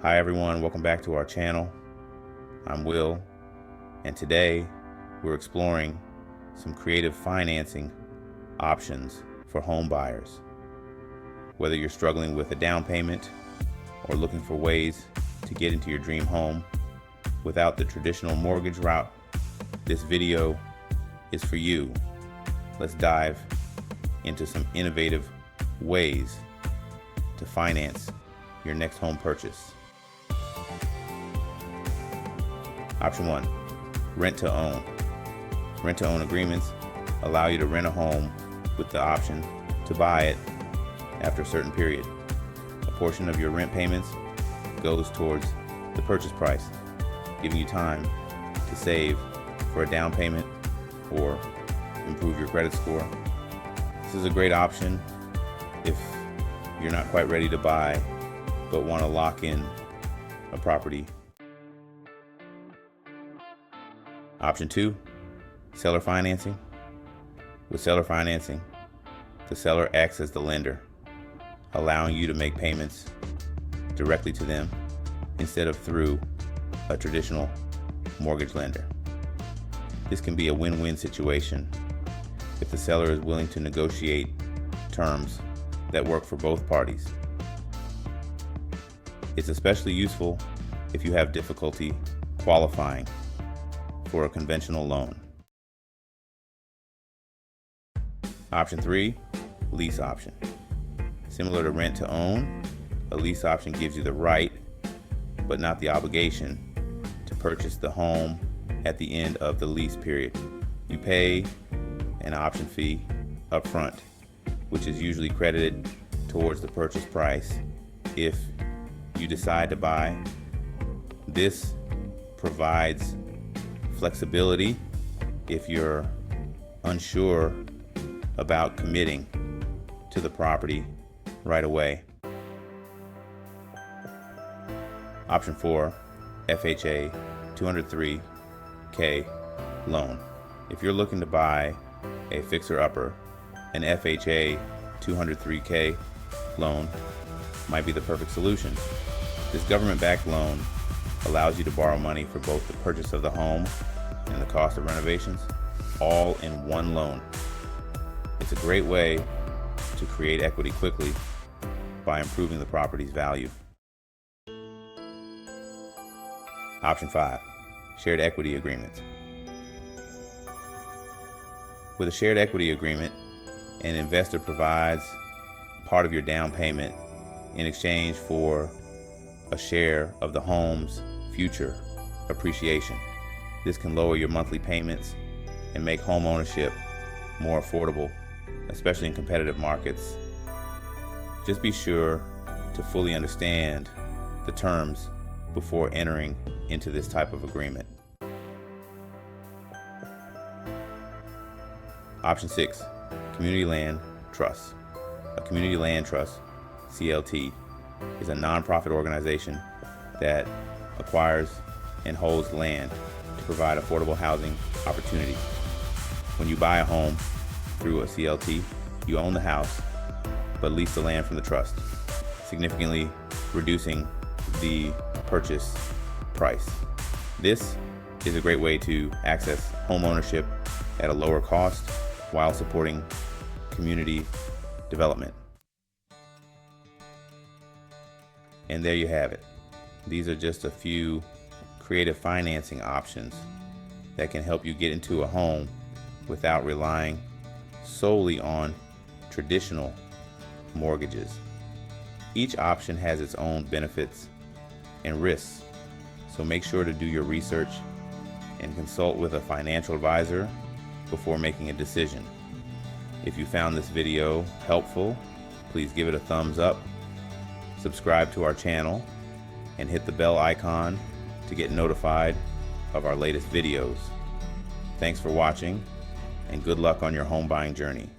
Hi everyone, welcome back to our channel. I'm Will, and today we're exploring some creative financing options for home buyers. Whether you're struggling with a down payment or looking for ways to get into your dream home without the traditional mortgage route, this video is for you. Let's dive into some innovative ways to finance your next home purchase. Option 1, rent to own. Rent to own agreements allow you to rent a home with the option to buy it after a certain period. A portion of your rent payments goes towards the purchase price, giving you time to save for a down payment or improve your credit score. This is a great option if you're not quite ready to buy but want to lock in a property. Option 2, seller financing. With seller financing, the seller acts as the lender, allowing you to make payments directly to them instead of through a traditional mortgage lender. This can be a win-win situation if the seller is willing to negotiate terms that work for both parties. It's especially useful if you have difficulty qualifying for a conventional loan. Option 3, lease option. Similar to rent to own, a lease option gives you the right, but not the obligation, to purchase the home at the end of the lease period. You pay an option fee up front, which is usually credited towards the purchase price if you decide to buy. This provides flexibility if you're unsure about committing to the property right away. Option 4, FHA 203K loan. If you're looking to buy a fixer-upper, an FHA 203K loan might be the perfect solution. This government-backed loan allows you to borrow money for both the purchase of the home and the cost of renovations, all in one loan. It's a great way to create equity quickly by improving the property's value. Option 5, shared equity agreements. With a shared equity agreement, an investor provides part of your down payment in exchange for a share of the home's future appreciation. This can lower your monthly payments and make home ownership more affordable, especially in competitive markets. Just be sure to fully understand the terms before entering into this type of agreement. Option 6, community land trust. A community land trust, CLT, is a nonprofit organization that acquires and holds land to provide affordable housing opportunities. When you buy a home through a CLT, you own the house but lease the land from the trust, significantly reducing the purchase price. This is a great way to access home ownership at a lower cost while supporting community development. And there you have it. These are just a few creative financing options that can help you get into a home without relying solely on traditional mortgages. Each option has its own benefits and risks, so make sure to do your research and consult with a financial advisor before making a decision. If you found this video helpful, please give it a thumbs up, subscribe to our channel, and hit the bell icon to get notified of our latest videos. Thanks for watching, and good luck on your home buying journey.